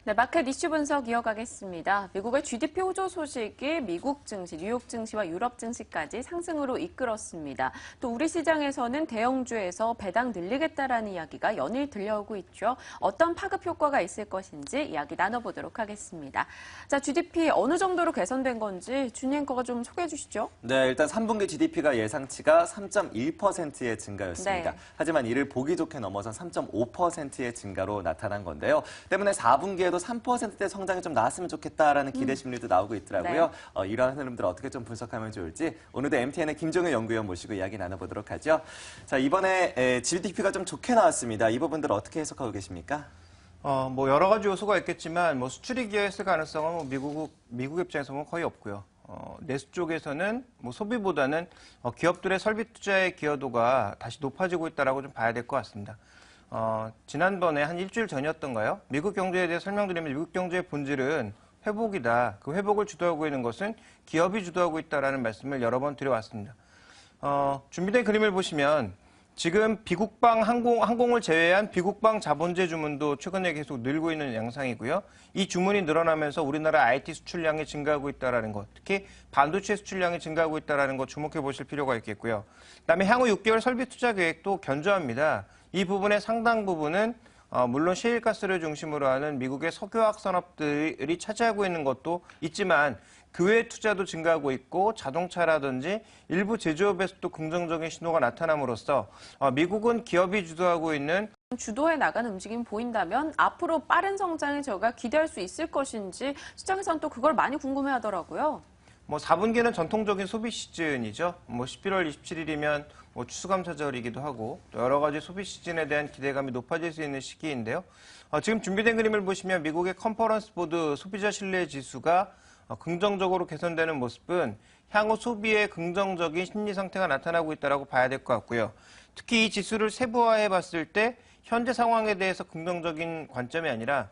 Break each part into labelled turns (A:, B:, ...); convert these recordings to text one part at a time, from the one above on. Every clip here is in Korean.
A: 네, 마켓 이슈 분석 이어가겠습니다. 미국의 GDP 호조 소식이 미국 증시, 뉴욕 증시와 유럽 증시까지 상승으로 이끌었습니다. 또 우리 시장에서는 대형주에서 배당 늘리겠다라는 이야기가 연일 들려오고 있죠. 어떤 파급 효과가 있을 것인지 이야기 나눠보도록 하겠습니다. 자, GDP 어느 정도로 개선된 건지 준희 앵커가 좀 소개해 주시죠.
B: 네, 일단 3분기 GDP가 예상치가 3.1%의 증가였습니다.
A: 네.
B: 하지만 이를 보기 좋게 넘어선 3.5%의 증가로 나타난 건데요. 때문에 4분기에도 3%대 성장이 좀 나왔으면 좋겠다라는 기대 심리도 나오고 있더라고요.
A: 네.
B: 이러한 흐름들 어떻게 좀 분석하면 좋을지 오늘도 MTN의 김종현 연구위원 모시고 이야기 나눠보도록 하죠. 자, 이번에 GDP가 좀 좋게 나왔습니다. 이 부분들 어떻게 해석하고 계십니까?
C: 뭐 여러 가지 요소가 있겠지만 뭐 수출이 기여했을 가능성은 뭐 미국 입장에서는 거의 없고요. 내수 쪽에서는 뭐 소비보다는 기업들의 설비 투자의 기여도가 다시 높아지고 있다라고 좀 봐야 될 것 같습니다. 지난번에 한 일주일 전이었던가요? 미국 경제에 대해 설명드리면 미국 경제의 본질은 회복이다. 그 회복을 주도하고 있는 것은 기업이 주도하고 있다라는 말씀을 여러 번 드려왔습니다. 준비된 그림을 보시면 지금 비국방 항공을 제외한 비국방 자본재 주문도 최근에 계속 늘고 있는 양상이고요. 이 주문이 늘어나면서 우리나라 IT 수출량이 증가하고 있다는 것, 특히 반도체 수출량이 증가하고 있다는 것 주목해 보실 필요가 있겠고요. 그다음에 향후 6개월 설비 투자 계획도 견조합니다. 이 부분의 상당 부분은 물론 셰일가스를 중심으로 하는 미국의 석유화학 산업들이 차지하고 있는 것도 있지만 그 외 투자도 증가하고 있고 자동차라든지 일부 제조업에서도 긍정적인 신호가 나타남으로써 미국은 기업이 주도하고 있는
A: 주도해 나가는 움직임이 보인다면 앞으로 빠른 성장에 저희가 기대할 수 있을 것인지 시장에서는 또 그걸 많이 궁금해하더라고요.
C: 뭐 4분기는 전통적인 소비 시즌이죠. 뭐 11월 27일이면 뭐 추수감사절이기도 하고 또 여러 가지 소비 시즌에 대한 기대감이 높아질 수 있는 시기인데요. 지금 준비된 그림을 보시면 미국의 컨퍼런스 보드 소비자 신뢰 지수가 긍정적으로 개선되는 모습은 향후 소비의 긍정적인 심리 상태가 나타나고 있다고 봐야 될 것 같고요. 특히 이 지수를 세부화해 봤을 때 현재 상황에 대해서 긍정적인 관점이 아니라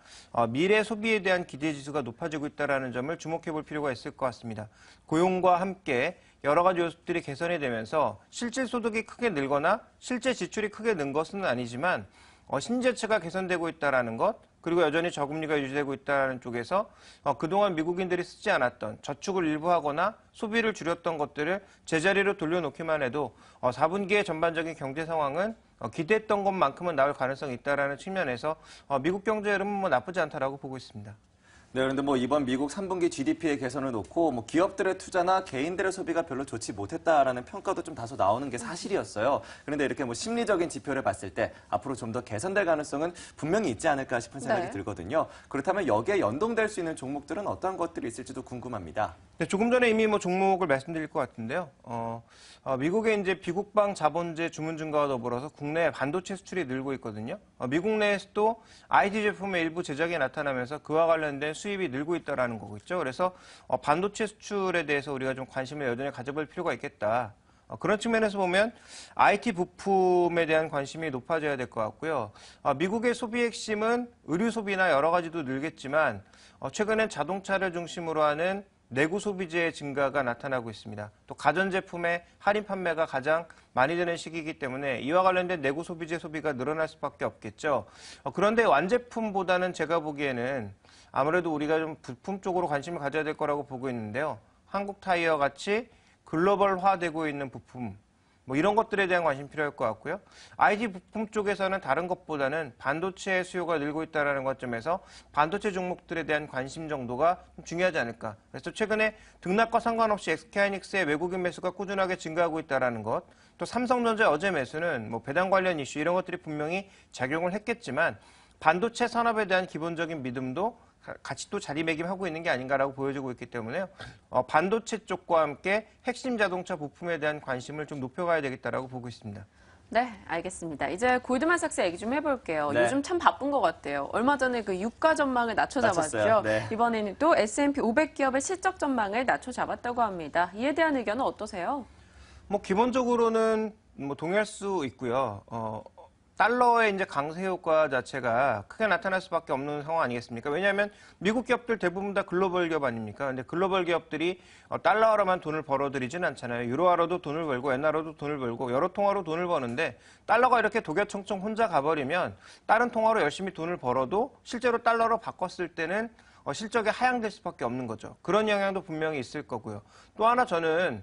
C: 미래 소비에 대한 기대 지수가 높아지고 있다는 점을 주목해 볼 필요가 있을 것 같습니다. 고용과 함께 여러 가지 요소들이 개선이 되면서 실질 소득이 크게 늘거나 실제 지출이 크게 는 것은 아니지만 신재체가 개선되고 있다는 것, 그리고 여전히 저금리가 유지되고 있다는 쪽에서 그동안 미국인들이 쓰지 않았던 저축을 일부 하거나 소비를 줄였던 것들을 제자리로 돌려놓기만 해도 4분기의 전반적인 경제 상황은 기대했던 것만큼은 나올 가능성이 있다는 측면에서 미국 경제 흐름은 뭐 나쁘지 않다라고 보고 있습니다.
B: 네, 그런데 뭐 이번 미국 3분기 GDP의 개선을 놓고 뭐 기업들의 투자나 개인들의 소비가 별로 좋지 못했다라는 평가도 좀 다소 나오는 게 사실이었어요. 그런데 이렇게 뭐 심리적인 지표를 봤을 때 앞으로 좀 더 개선될 가능성은 분명히 있지 않을까 싶은 생각이 들거든요. 그렇다면 여기에 연동될 수 있는 종목들은 어떤 것들이 있을지도 궁금합니다.
C: 네, 조금 전에 이미 뭐 종목을 말씀드릴 것 같은데요. 미국의 이제 비국방 자본재 주문 증가와 더불어서 국내 반도체 수출이 늘고 있거든요. 미국 내에서도 IT 제품의 일부 제작이 나타나면서 그와 관련된 수입이 늘고 있다는 거겠죠. 그래서 반도체 수출에 대해서 우리가 좀 관심을 여전히 가져볼 필요가 있겠다. 그런 측면에서 보면 IT 부품에 대한 관심이 높아져야 될 것 같고요. 미국의 소비 핵심은 의류 소비나 여러 가지도 늘겠지만 최근엔 자동차를 중심으로 하는 내구 소비재의 증가가 나타나고 있습니다. 또 가전제품의 할인 판매가 가장 많이 되는 시기이기 때문에 이와 관련된 내구 소비재 소비가 늘어날 수밖에 없겠죠. 그런데 완제품보다는 제가 보기에는 아무래도 우리가 좀 부품 쪽으로 관심을 가져야 될 거라고 보고 있는데요. 한국 타이어 같이 글로벌화되고 있는 부품, 뭐 이런 것들에 대한 관심이 필요할 것 같고요. IT 부품 쪽에서는 다른 것보다는 반도체 수요가 늘고 있다는 관점에서 반도체 종목들에 대한 관심 정도가 좀 중요하지 않을까. 그래서 최근에 등락과 상관없이 SK하이닉스의 외국인 매수가 꾸준하게 증가하고 있다는 것, 또 삼성전자 어제 매수는 뭐 배당 관련 이슈 이런 것들이 분명히 작용을 했겠지만 반도체 산업에 대한 기본적인 믿음도 같이 또 자리매김하고 있는 게 아닌가라고 보여지고 있기 때문에요. 반도체 쪽과 함께 핵심 자동차 부품에 대한 관심을 좀 높여가야 되겠다라고 보고 있습니다.
A: 네, 알겠습니다. 이제 골드만삭스 얘기 좀 해볼게요.
B: 네.
A: 요즘 참 바쁜 것 같아요. 얼마 전에 그 유가 전망을 낮춰잡았죠.
B: 네.
A: 이번에는 또 S&P 500 기업의 실적 전망을 낮춰잡았다고 합니다. 이에 대한 의견은 어떠세요?
C: 뭐 기본적으로는 뭐 동의할 수 있고요. 달러의 이제 강세 효과 자체가 크게 나타날 수밖에 없는 상황 아니겠습니까? 왜냐하면 미국 기업들 대부분 다 글로벌 기업 아닙니까? 근데 글로벌 기업들이 달러화로만 돈을 벌어들이진 않잖아요. 유로화로도 돈을 벌고 엔화로도 돈을 벌고 여러 통화로 돈을 버는데 달러가 이렇게 독야청청 혼자 가버리면 다른 통화로 열심히 돈을 벌어도 실제로 달러로 바꿨을 때는 실적이 하향될 수밖에 없는 거죠. 그런 영향도 분명히 있을 거고요. 또 하나 저는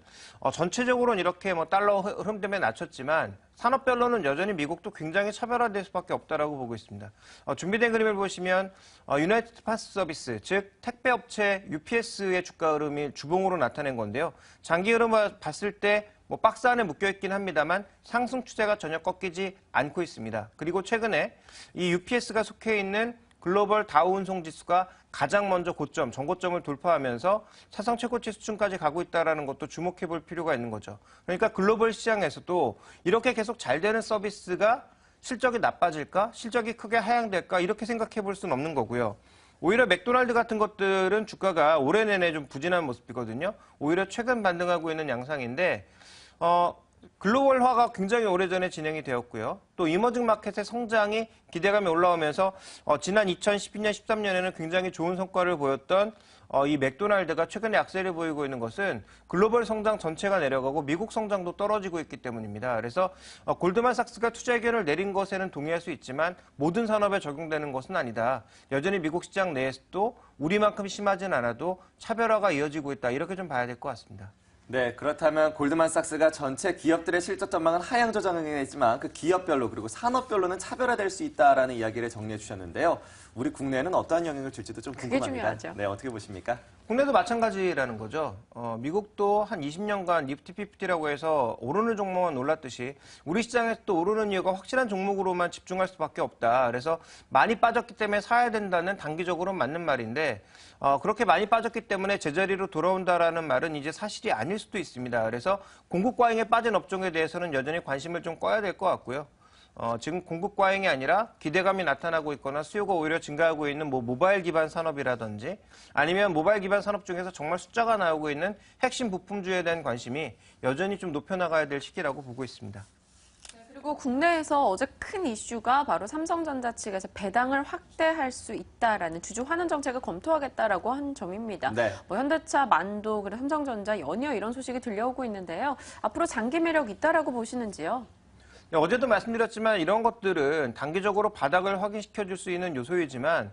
C: 전체적으로는 이렇게 뭐 달러 흐름 때문에 낮췄지만 산업별로는 여전히 미국도 굉장히 차별화될 수밖에 없다라고 보고 있습니다. 준비된 그림을 보시면 유나이티드 파스 서비스, 즉 택배업체 UPS의 주가 흐름이 주봉으로 나타낸 건데요. 장기 흐름을 봤을 때 뭐 박스 안에 묶여있긴 합니다만 상승 추세가 전혀 꺾이지 않고 있습니다. 그리고 최근에 이 UPS가 속해 있는 글로벌 다우 운송 지수가 가장 먼저 고점, 전고점을 돌파하면서 사상 최고치 수준까지 가고 있다는 것도 주목해 볼 필요가 있는 거죠. 그러니까 글로벌 시장에서도 이렇게 계속 잘 되는 서비스가 실적이 나빠질까? 실적이 크게 하향될까? 이렇게 생각해 볼 수는 없는 거고요. 오히려 맥도날드 같은 것들은 주가가 올해 내내 좀 부진한 모습이거든요. 오히려 최근 반등하고 있는 양상인데 글로벌화가 굉장히 오래전에 진행이 되었고요. 또 이머징 마켓의 성장이 기대감이 올라오면서 지난 2012년, 13년에는 굉장히 좋은 성과를 보였던 이 맥도날드가 최근에 약세를 보이고 있는 것은 글로벌 성장 전체가 내려가고 미국 성장도 떨어지고 있기 때문입니다. 그래서 골드만삭스가 투자 의견을 내린 것에는 동의할 수 있지만 모든 산업에 적용되는 것은 아니다. 여전히 미국 시장 내에서도 우리만큼 심하진 않아도 차별화가 이어지고 있다. 이렇게 좀 봐야 될 것 같습니다.
B: 네, 그렇다면 골드만삭스가 전체 기업들의 실적 전망은 하향 조정을 했지만 그 기업별로 그리고 산업별로는 차별화될 수 있다라는 이야기를 정리해 주셨는데요. 우리 국내에는 어떠한 영향을 줄지도 좀 궁금합니다.
A: 중요하죠.
B: 네, 어떻게 보십니까?
C: 국내도 마찬가지라는 거죠. 미국도 한 20년간 니프티 피프티라고 해서 오르는 종목만 올랐듯이 우리 시장에서 또 오르는 이유가 확실한 종목으로만 집중할 수밖에 없다. 그래서 많이 빠졌기 때문에 사야 된다는 단기적으로 맞는 말인데 그렇게 많이 빠졌기 때문에 제자리로 돌아온다라는 말은 이제 사실이 아닐 수도 있습니다. 그래서 공급 과잉에 빠진 업종에 대해서는 여전히 관심을 좀 꺼야 될 것 같고요. 지금 공급 과잉이 아니라 기대감이 나타나고 있거나 수요가 오히려 증가하고 있는 뭐 모바일 기반 산업이라든지 아니면 모바일 기반 산업 중에서 정말 숫자가 나오고 있는 핵심 부품주에 대한 관심이 여전히 좀 높여나가야 될 시기라고 보고 있습니다.
A: 그리고 국내에서 어제 큰 이슈가 바로 삼성전자 측에서 배당을 확대할 수 있다라는 주주 환원 정책을 검토하겠다라고 한 점입니다.
B: 네.
A: 뭐 현대차, 만도, 그리고 삼성전자 연이어 이런 소식이 들려오고 있는데요. 앞으로 장기 매력 있다라고 보시는지요?
C: 네, 어제도 말씀드렸지만 이런 것들은 단기적으로 바닥을 확인시켜 줄 수 있는 요소이지만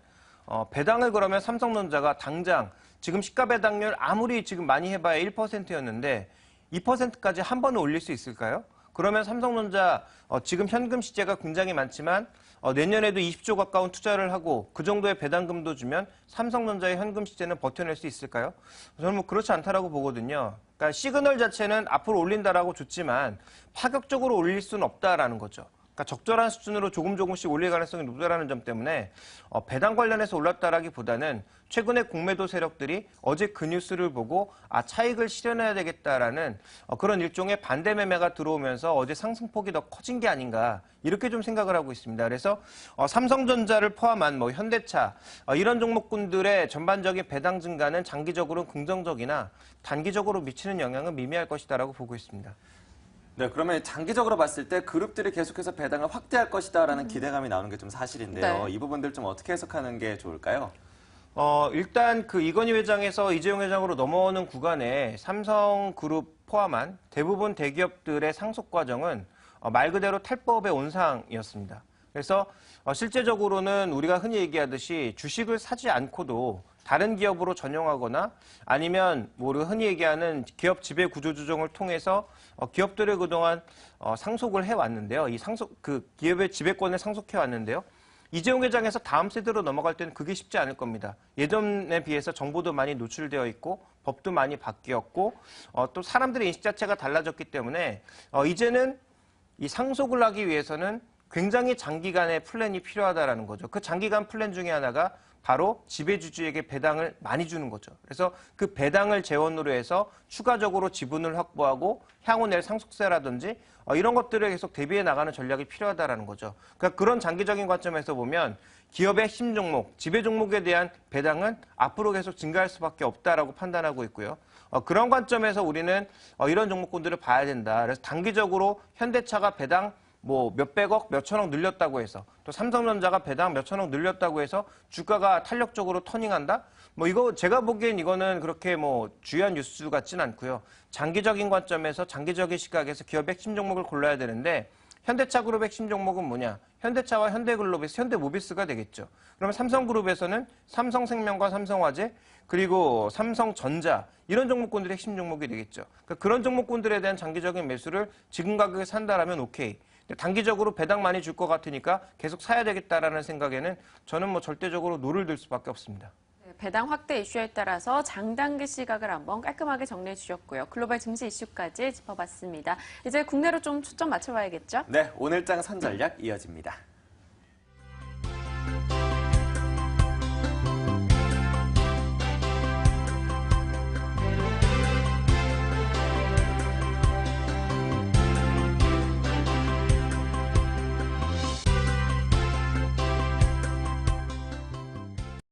C: 배당을 그러면 삼성전자가 당장 지금 시가 배당률 아무리 지금 많이 해봐야 1%였는데 2%까지 한 번에 올릴 수 있을까요? 그러면 삼성전자 지금 현금 시재가 굉장히 많지만 내년에도 20조 가까운 투자를 하고 그 정도의 배당금도 주면 삼성전자의 현금 시재는 버텨낼 수 있을까요? 저는 뭐 그렇지 않다라고 보거든요. 그러니까 시그널 자체는 앞으로 올린다라고 좋지만 파격적으로 올릴 수는 없다라는 거죠. 그러니까 적절한 수준으로 조금씩 올릴 가능성이 높다라는 점 때문에 배당 관련해서 올랐다라기보다는 최근에 공매도 세력들이 어제 그 뉴스를 보고 차익을 실현해야 되겠다라는 그런 일종의 반대 매매가 들어오면서 어제 상승폭이 더 커진 게 아닌가 이렇게 좀 생각을 하고 있습니다. 그래서 삼성전자를 포함한 뭐 현대차 이런 종목군들의 전반적인 배당 증가는 장기적으로는 긍정적이나 단기적으로 미치는 영향은 미미할 것이다라고 보고 있습니다.
B: 네, 그러면 장기적으로 봤을 때 그룹들이 계속해서 배당을 확대할 것이다라는 기대감이 나오는 게 좀 사실인데요.
A: 네.
B: 이 부분들 좀 어떻게 해석하는 게 좋을까요?
C: 일단 그 이건희 회장에서 이재용 회장으로 넘어오는 구간에 삼성그룹 포함한 대부분 대기업들의 상속 과정은 말 그대로 탈법의 온상이었습니다. 그래서 실제적으로는 우리가 흔히 얘기하듯이 주식을 사지 않고도 다른 기업으로 전용하거나 아니면 뭐 우리가 흔히 얘기하는 기업 지배 구조 조정을 통해서 기업들을 그동안 상속을 해왔는데요. 그 기업의 지배권을 상속해 왔는데요. 이재용 회장에서 다음 세대로 넘어갈 때는 그게 쉽지 않을 겁니다. 예전에 비해서 정보도 많이 노출되어 있고 법도 많이 바뀌었고 또 사람들의 인식 자체가 달라졌기 때문에 이제는 이 상속을 하기 위해서는 굉장히 장기간의 플랜이 필요하다라는 거죠. 그 장기간 플랜 중에 하나가 바로 지배주주에게 배당을 많이 주는 거죠. 그래서 그 배당을 재원으로 해서 추가적으로 지분을 확보하고 향후 낼 상속세라든지 이런 것들을 계속 대비해 나가는 전략이 필요하다라는 거죠. 그러니까 그런 장기적인 관점에서 보면 기업의 핵심 종목, 지배 종목에 대한 배당은 앞으로 계속 증가할 수밖에 없다라고 판단하고 있고요. 그런 관점에서 우리는 이런 종목군들을 봐야 된다. 그래서 단기적으로 현대차가 배당 뭐 몇백억, 몇천억 늘렸다고 해서 또 삼성전자가 배당 몇천억 늘렸다고 해서 주가가 탄력적으로 터닝한다? 뭐 이거 제가 보기엔 이거는 그렇게 뭐 중요한 뉴스 같진 않고요. 장기적인 관점에서 장기적인 시각에서 기업 핵심 종목을 골라야 되는데 현대차 그룹 핵심 종목은 뭐냐? 현대차와 현대글로비스, 현대모비스가 되겠죠. 그러면 삼성그룹에서는 삼성생명과 삼성화재 그리고 삼성전자 이런 종목군들이 핵심 종목이 되겠죠. 그러니까 그런 종목군들에 대한 장기적인 매수를 지금 가격에 산다라면 오케이. 단기적으로 배당 많이 줄 것 같으니까 계속 사야 되겠다라는 생각에는 저는 뭐 절대적으로 노를 들 수밖에 없습니다.
A: 배당 확대 이슈에 따라서 장단기 시각을 한번 깔끔하게 정리해 주셨고요. 글로벌 증시 이슈까지 짚어봤습니다. 이제 국내로 좀 초점 맞춰봐야겠죠?
B: 네, 오늘장 선전략 이어집니다.